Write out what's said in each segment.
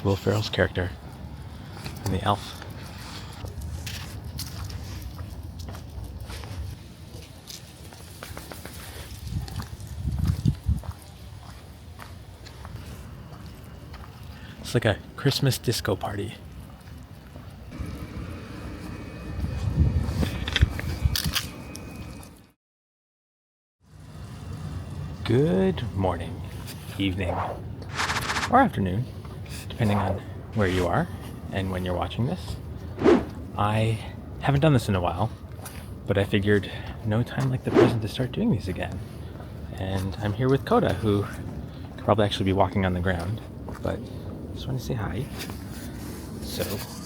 That's Will Ferrell's character in The Elf. It's like a Christmas disco party. Good morning, evening, or afternoon, depending on where you are and when you're watching this. I haven't done this in a while, but I figured no time like the present to start doing these again. And I'm here with Coda, who could probably actually be walking on the ground, but I just want to say hi. So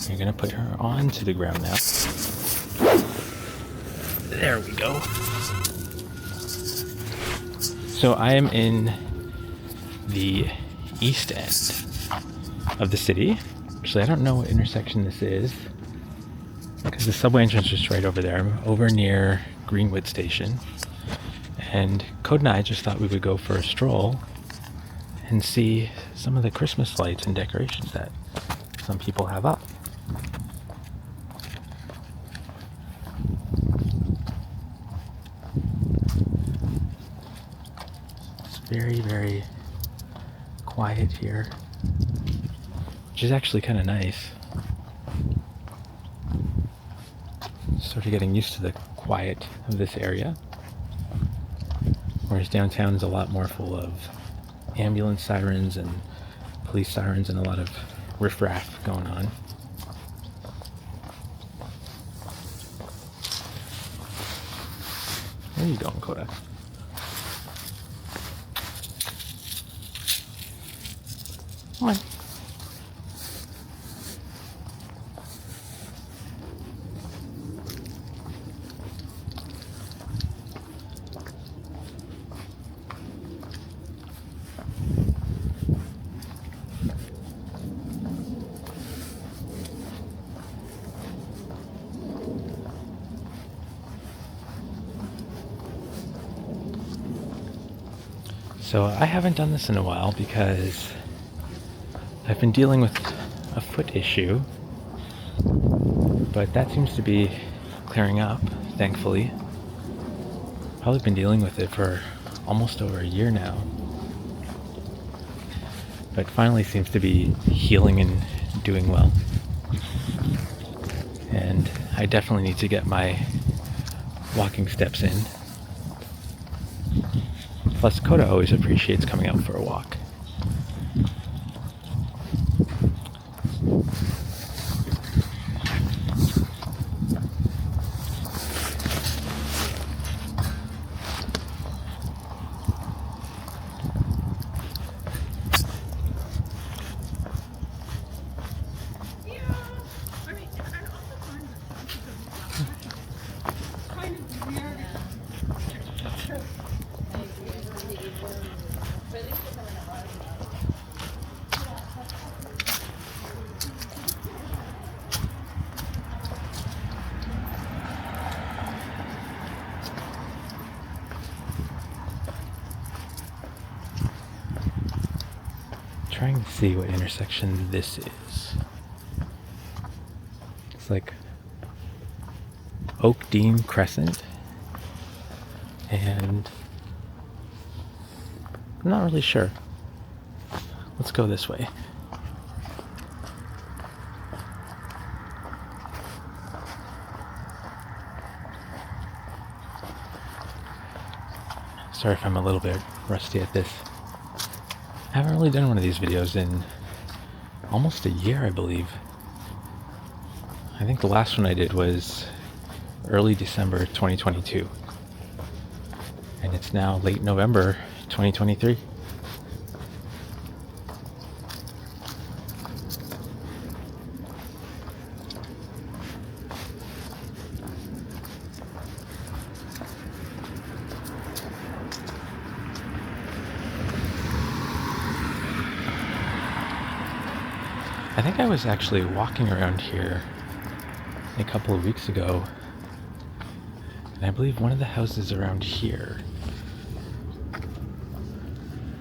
you're gonna put her onto the ground now. There we go. So I am in the east end of the city. Actually, I don't know what intersection this is because the subway entrance is just right over there. I'm over near Greenwood station. And Code and I just thought we would go for a stroll and see some of the Christmas lights and decorations that some people have up. Very, very quiet here, which is actually kind of nice. Sort of getting used to the quiet of this area, whereas downtown is a lot more full of ambulance sirens and police sirens and a lot of riffraff going on. Where are you going, Coda? Come on. So I haven't done this in a while because I've been dealing with a foot issue, but that seems to be clearing up, thankfully. Probably been dealing with it for almost over a year now, but finally seems to be healing and doing well. And I definitely need to get my walking steps in. Plus, Coda always appreciates coming out for a walk. Trying to see what intersection this is. It's like Oak Dean Crescent, and I'm not really sure. Let's go this way. Sorry if I'm a little bit rusty at this. I haven't really done one of these videos in almost a year, I believe. I think the last one I did was early December 2022. And it's now late November 2023. I think I was actually walking around here a couple of weeks ago, and I believe one of the houses around here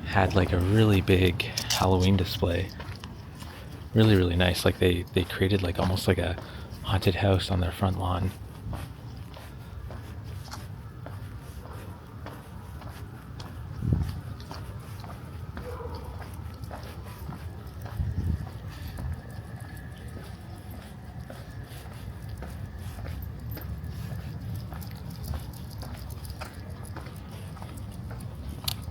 had like a really big Halloween display Really, really nice. Like they created like almost like a haunted house on their front lawn.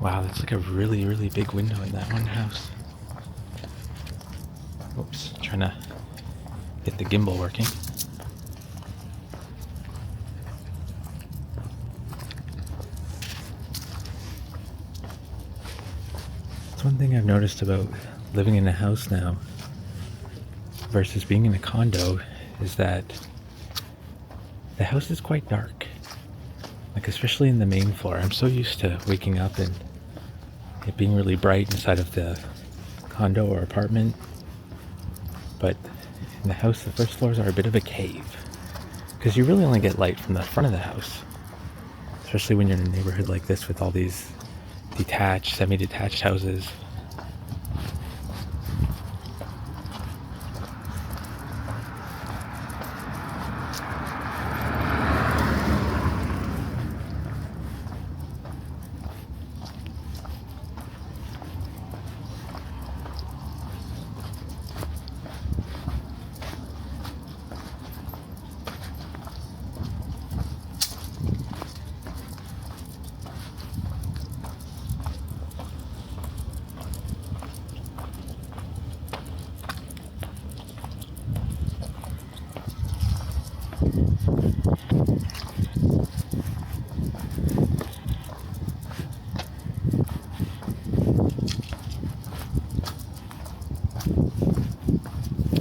Wow, that's like a really, really big window in that one house. Oops, trying to get the gimbal working. That's one thing I've noticed about living in a house now versus being in a condo is that the house is quite dark. Like especially in the main floor. I'm so used to waking up and it being really bright inside of the condo or apartment. But in the house, the first floors are a bit of a cave. Because you really only get light from the front of the house. Especially when you're in a neighborhood like this with all these detached, semi-detached houses.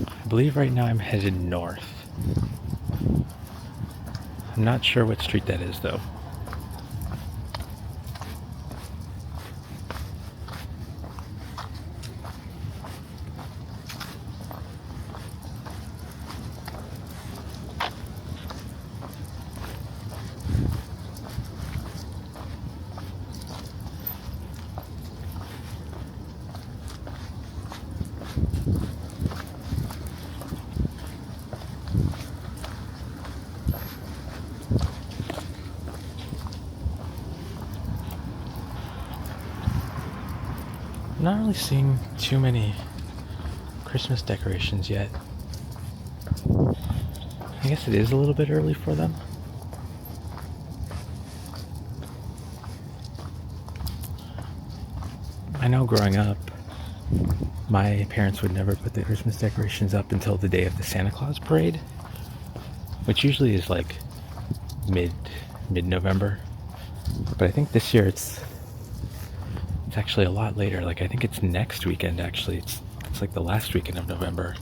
I believe right now I'm headed north. I'm not sure what street that is though. I'm not really seeing too many Christmas decorations yet. I guess it is a little bit early for them. I know growing up, my parents would never put the Christmas decorations up until the day of the Santa Claus parade, which usually is like mid-November. But I think this year it's actually a lot later. Like I think it's next weekend actually. It's like the last weekend of November.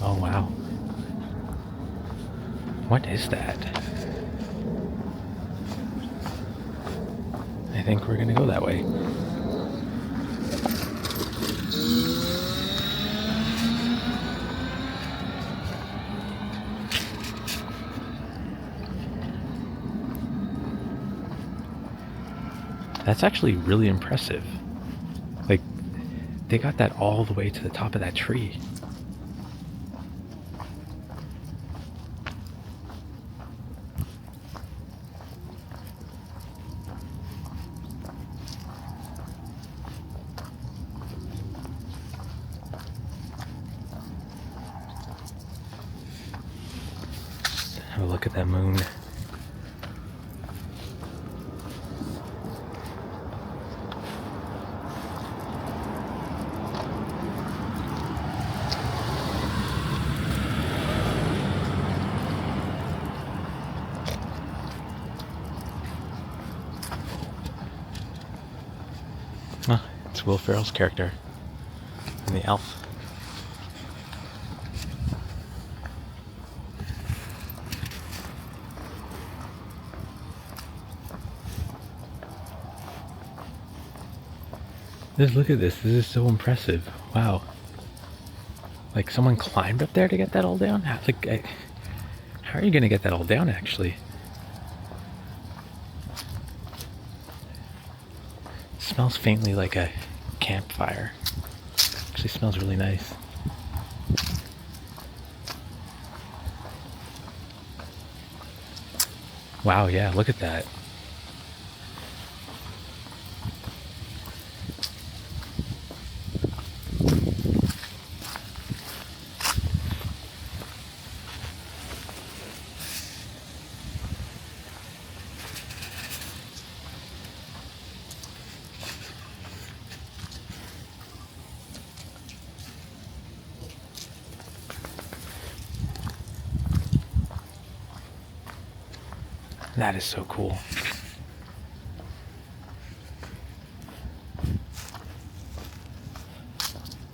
Oh wow. What is that? I think we're gonna go that way. That's actually really impressive. Like, they got that all the way to the top of that tree. Have a look at that moon. Oh, it's Will Ferrell's character in The Elf. Just look at this. This is so impressive. Wow. Like someone climbed up there to get that all down? How are you gonna get that all down actually? It smells faintly like a campfire. Actually smells really nice. Wow, yeah, look at that. That is so cool.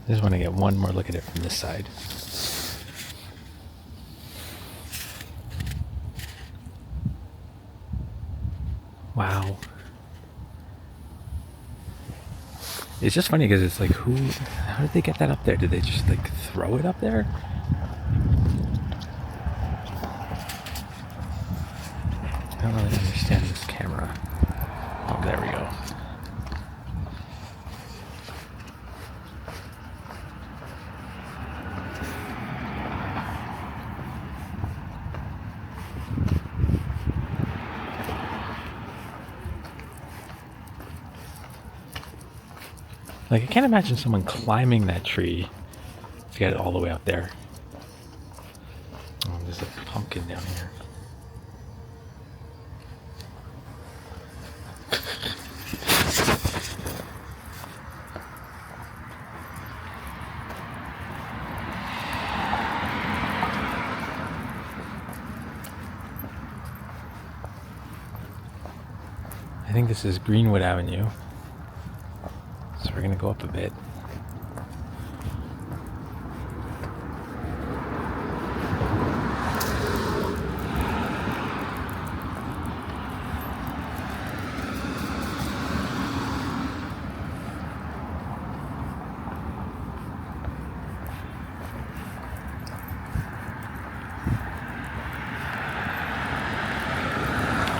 I just want to get one more look at it from this side. Wow. It's just funny because it's like, how did they get that up there? Did they just like throw it up there? I don't really understand this camera. Oh, there we go. Like, I can't imagine someone climbing that tree to get it all the way up there. Oh, there's a pumpkin down here. I think this is Greenwood Avenue. So we're gonna go up a bit.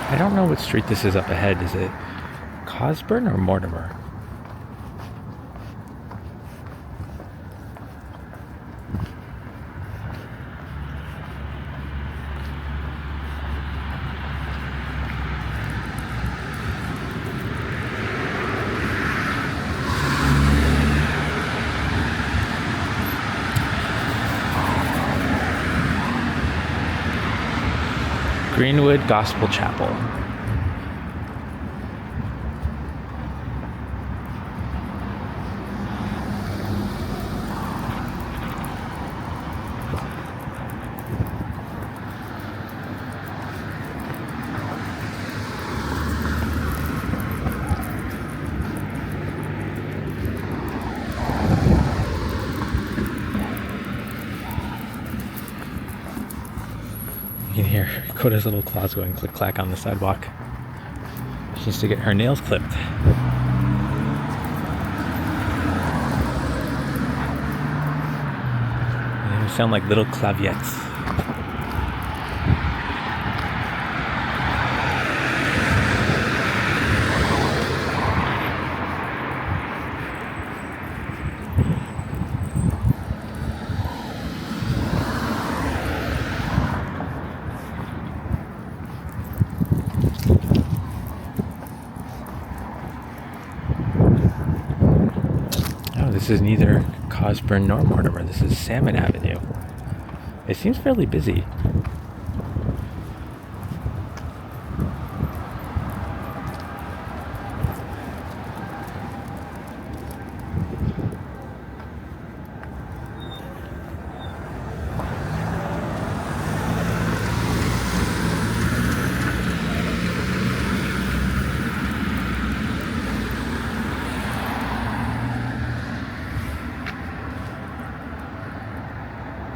I don't know what street this is up ahead. Is it Cosburn or Mortimer? Greenwood Gospel Chapel. You can hear Koda's little claws going click-clack on the sidewalk. She needs to get her nails clipped. They sound like little claviettes. This is neither Cosburn nor Mortimer. This is Salmon Avenue. It seems fairly busy.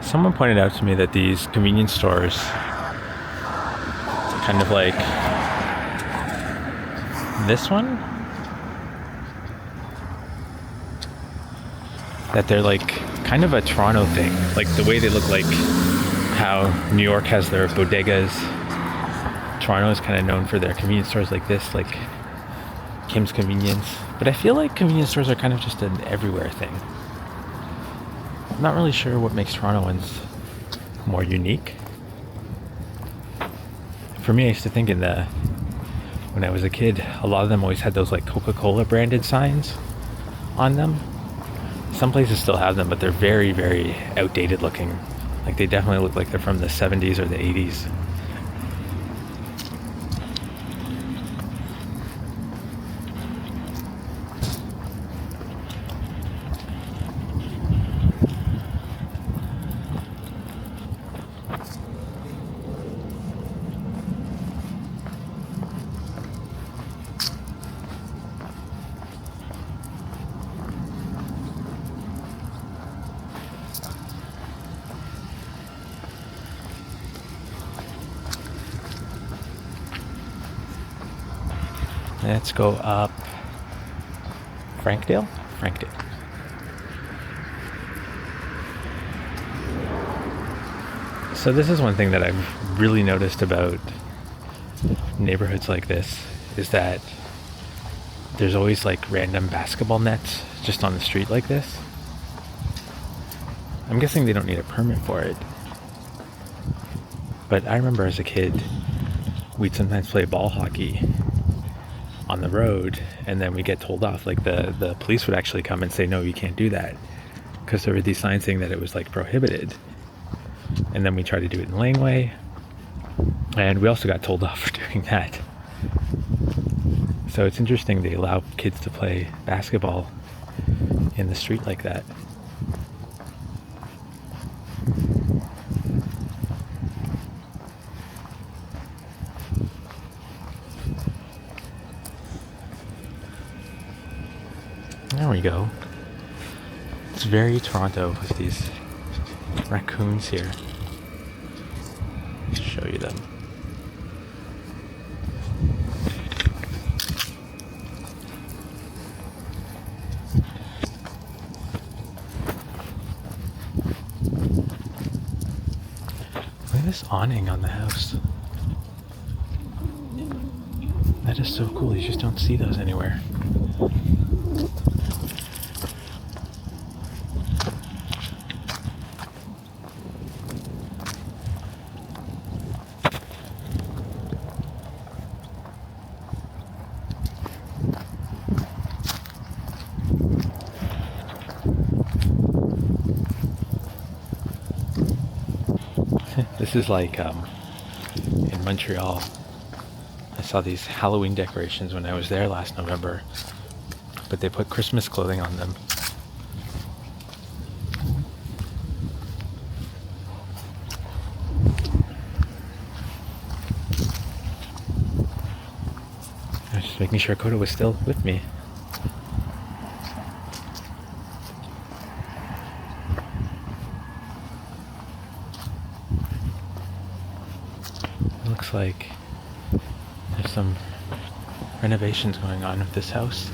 Someone pointed out to me that these convenience stores, kind of like this one, that they're like kind of a Toronto thing. Like the way they look, like how New York has their bodegas. Toronto is kind of known for their convenience stores like this, like Kim's Convenience. But I feel like convenience stores are kind of just an everywhere thing. I'm not really sure what makes Toronto ones more unique. For me, I used to think when I was a kid, a lot of them always had those like Coca-Cola branded signs on them. Some places still have them, but they're very, very outdated looking. Like they definitely look like they're from the 70s or the 80s. Let's go up Frankdale? Frankdale. So this is one thing that I've really noticed about neighborhoods like this, is that there's always like random basketball nets just on the street like this. I'm guessing they don't need a permit for it. But I remember as a kid, we'd sometimes play ball hockey on the road, and then we get told off. Like the police would actually come and say, no, you can't do that, because there were these signs saying that it was like prohibited. And then we tried to do it in laneway, and we also got told off for doing that. So it's interesting they allow kids to play basketball in the street like that. There we go. It's very Toronto with these raccoons here. Let's show you them. Look at this awning on the house. That is so cool. You just don't see those anywhere. This is like in Montreal. I saw these Halloween decorations when I was there last November, but they put Christmas clothing on them. I was just making sure Coda was still with me. Looks like there's some renovations going on with this house.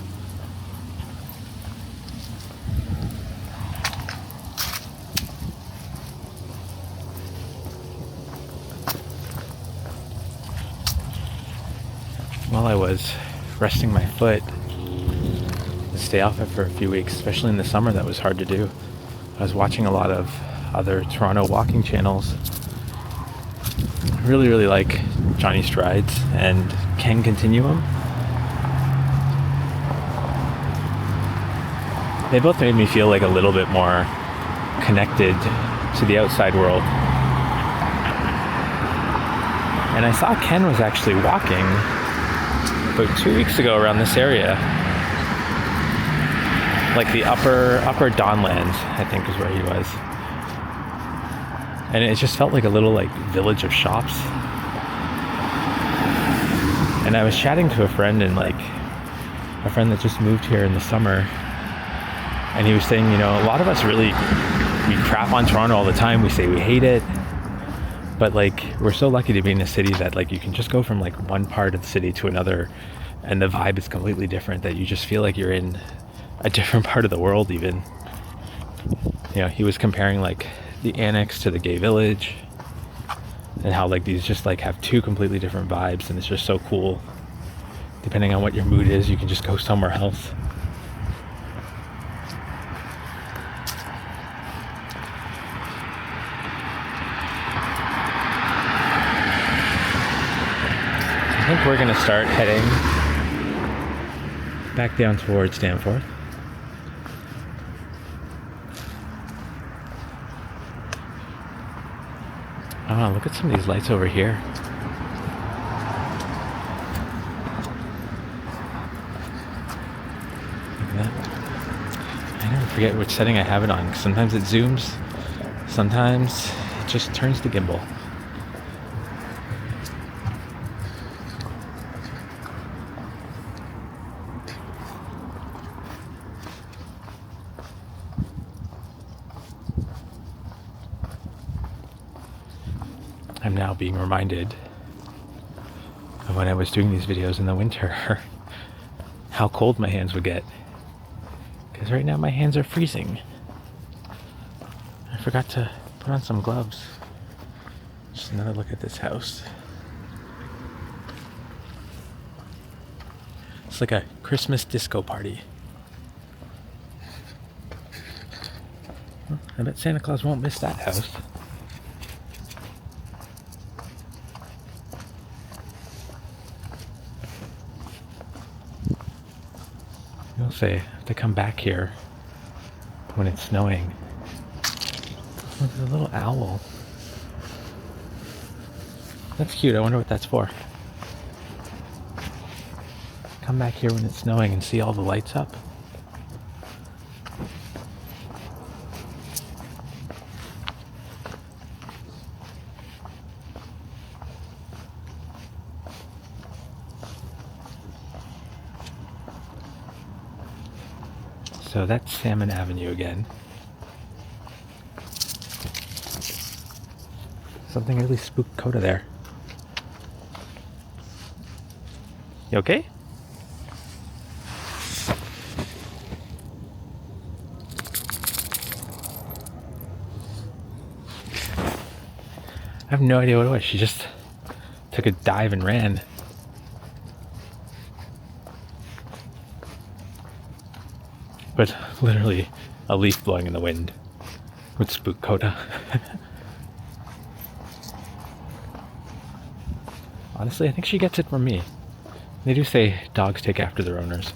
While I was resting my foot to stay off it for a few weeks, especially in the summer, that was hard to do. I was watching a lot of other Toronto walking channels. I really like Johnny Strides and Ken Continuum. They both made me feel like a little bit more connected to the outside world. And I saw Ken was actually walking about 2 weeks ago around this area. Like the upper Donlands, I think is where he was. And it just felt like a little like village of shops. And I was chatting to a friend, and like a friend that just moved here in the summer, and he was saying, you know, a lot of us really, we crap on Toronto all the time. We say we hate it, but like we're so lucky to be in a city that like you can just go from like one part of the city to another, and the vibe is completely different, that you just feel like you're in a different part of the world even. You know, he was comparing like the annex to the gay village, and how like these just like have two completely different vibes, and it's just so cool. Depending on what your mood is, you can just go somewhere else. I think we're gonna start heading back down towards Danforth. Oh, look at some of these lights over here. Look at that. I never forget which setting I have it on. Sometimes it zooms, sometimes it just turns the gimbal. I'm now being reminded of when I was doing these videos in the winter, how cold my hands would get. Because right now my hands are freezing. I forgot to put on some gloves. Just another look at this house. It's like a Christmas disco party. I bet Santa Claus won't miss that house. You'll say, I have to come back here when it's snowing. Oh, there's a little owl. That's cute. I wonder what that's for. Come back here when it's snowing and see all the lights up. So that's Salmon Avenue again. Something really spooked Coda there. You okay? I have no idea what it was. She just took a dive and ran. But literally, a leaf blowing in the wind would spook Coda. Honestly, I think she gets it from me. They do say dogs take after their owners.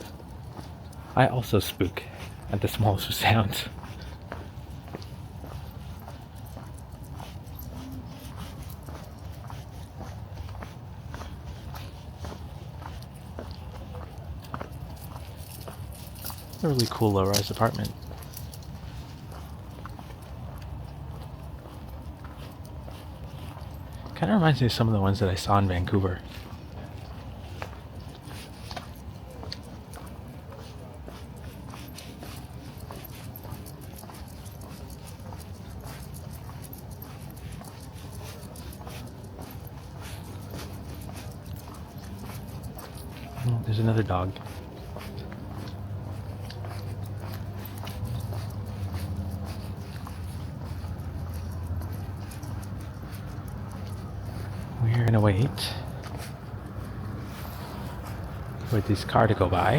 I also spook at the smallest of sounds. A really cool low-rise apartment. Kind of reminds me of some of the ones that I saw in Vancouver. Oh, there's another dog. We're gonna wait for this car to go by.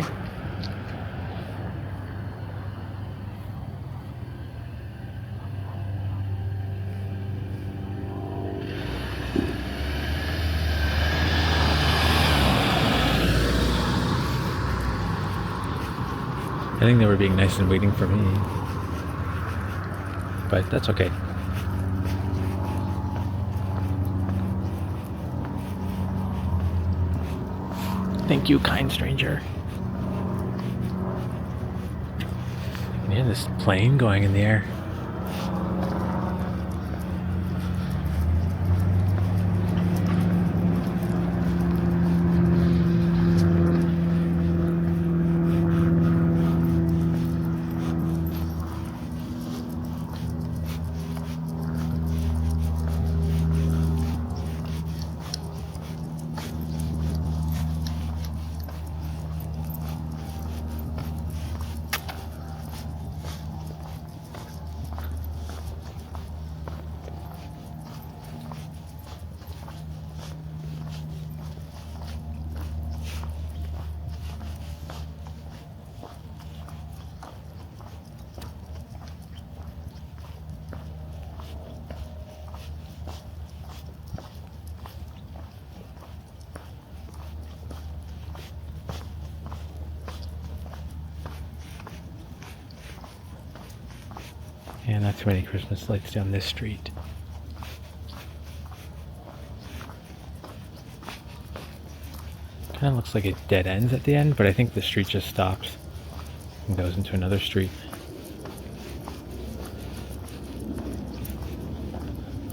I think they were being nice and waiting for me, but that's okay. Thank you, kind stranger. You can hear this plane going in the air. Yeah, not too many Christmas lights down this street. Kind of looks like it dead ends at the end, but I think the street just stops and goes into another street.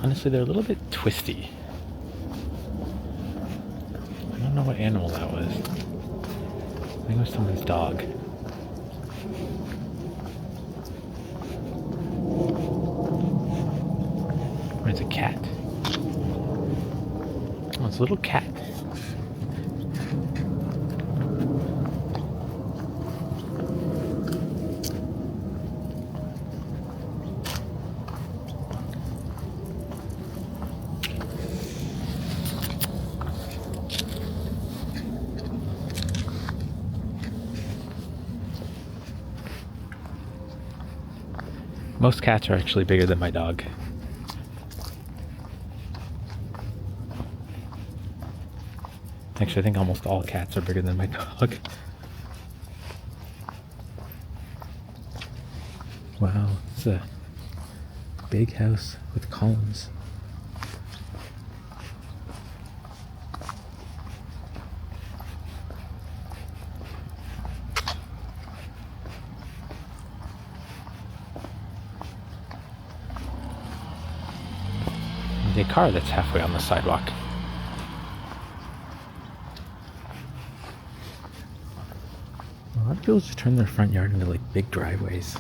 Honestly, they're a little bit twisty. I don't know what animal that was. I think it was someone's dog. Or it's a cat. Oh, it's a little cat. Most cats are actually bigger than my dog. Actually, I think almost all cats are bigger than my dog. Wow, it's a big house with columns. A car that's halfway on the sidewalk. A lot of people just turn their front yard into like big driveways.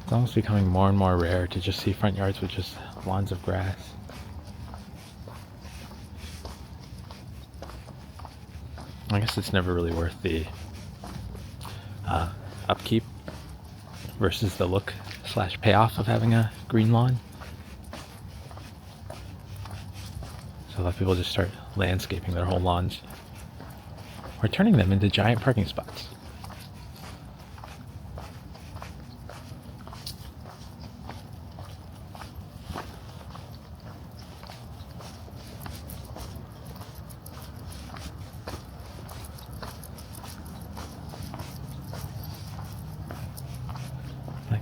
It's almost becoming more and more rare to just see front yards with just lawns of grass. I guess it's never really worth the upkeep versus the look / payoff of having a green lawn. So a lot of people just start landscaping their whole lawns or turning them into giant parking spots.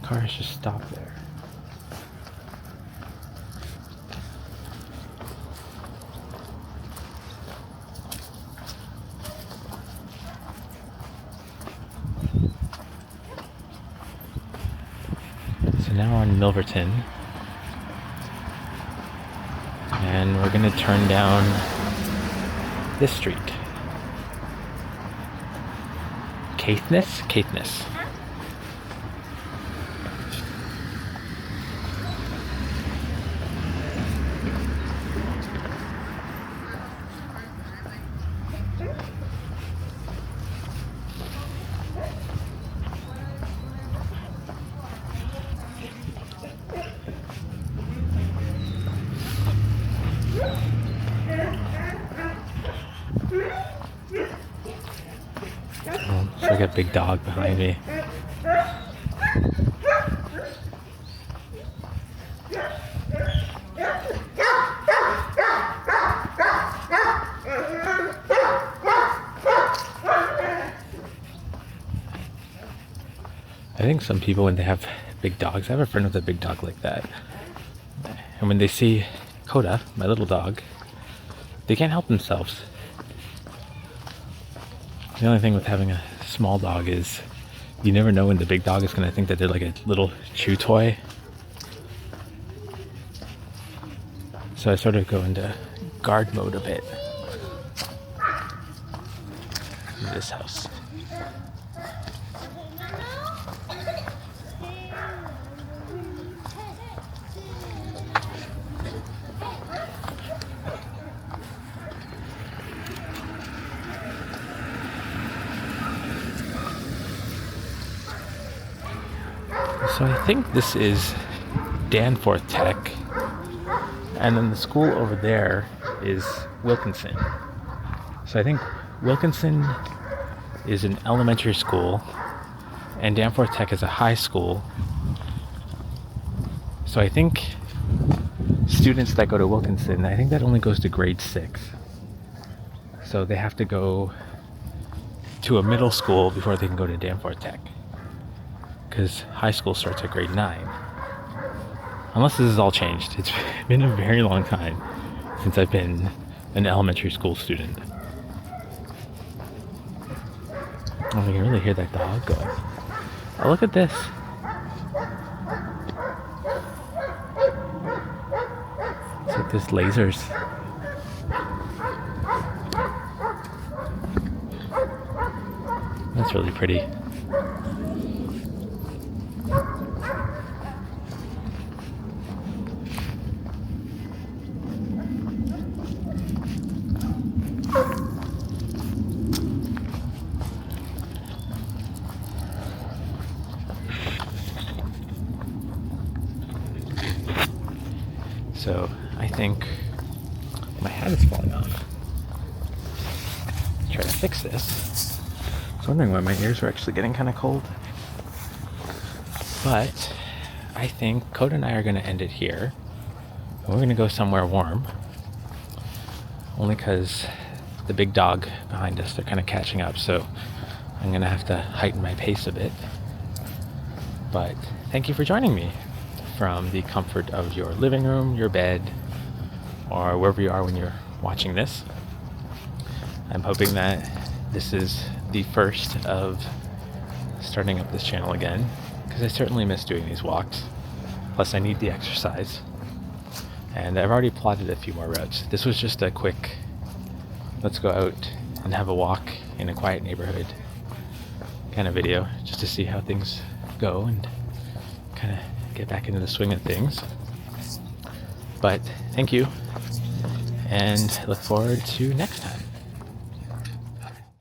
Cars just stop there. So now we're on Milverton, and we're gonna turn down this street. Caithness. Oh, there's like a big dog behind me. I think some people, when they have big dogs, I have a friend with a big dog like that, and when they see Coda, my little dog, they can't help themselves. The only thing with having a small dog is you never know when the big dog is going to think that they're like a little chew toy. So I sort of go into guard mode a bit in this house. So I think this is Danforth Tech, and then the school over there is Wilkinson. So I think Wilkinson is an elementary school, and Danforth Tech is a high school. So I think students that go to Wilkinson, I think that only goes to grade 6. So they have to go to a middle school before they can go to Danforth Tech. Because high school starts at grade 9. Unless this has all changed. It's been a very long time since I've been an elementary school student. Oh, you can really hear that dog going. Oh, look at this. It's like this lasers. That's really pretty. So I think my hat is falling off. Let's try to fix this. I was wondering why my ears were actually getting kind of cold. But I think Coda and I are going to end it here. We're going to go somewhere warm. Only because the big dog behind us, they're kind of catching up. So I'm going to have to heighten my pace a bit. But thank you for joining me from the comfort of your living room, your bed, or wherever you are when you're watching this. I'm hoping that this is the first of starting up this channel again, because I certainly miss doing these walks. Plus I need the exercise. And I've already plotted a few more routes. This was just a quick, let's go out and have a walk in a quiet neighborhood kind of video, just to see how things go and kind of get back into the swing of things. But thank you, and look forward to next time.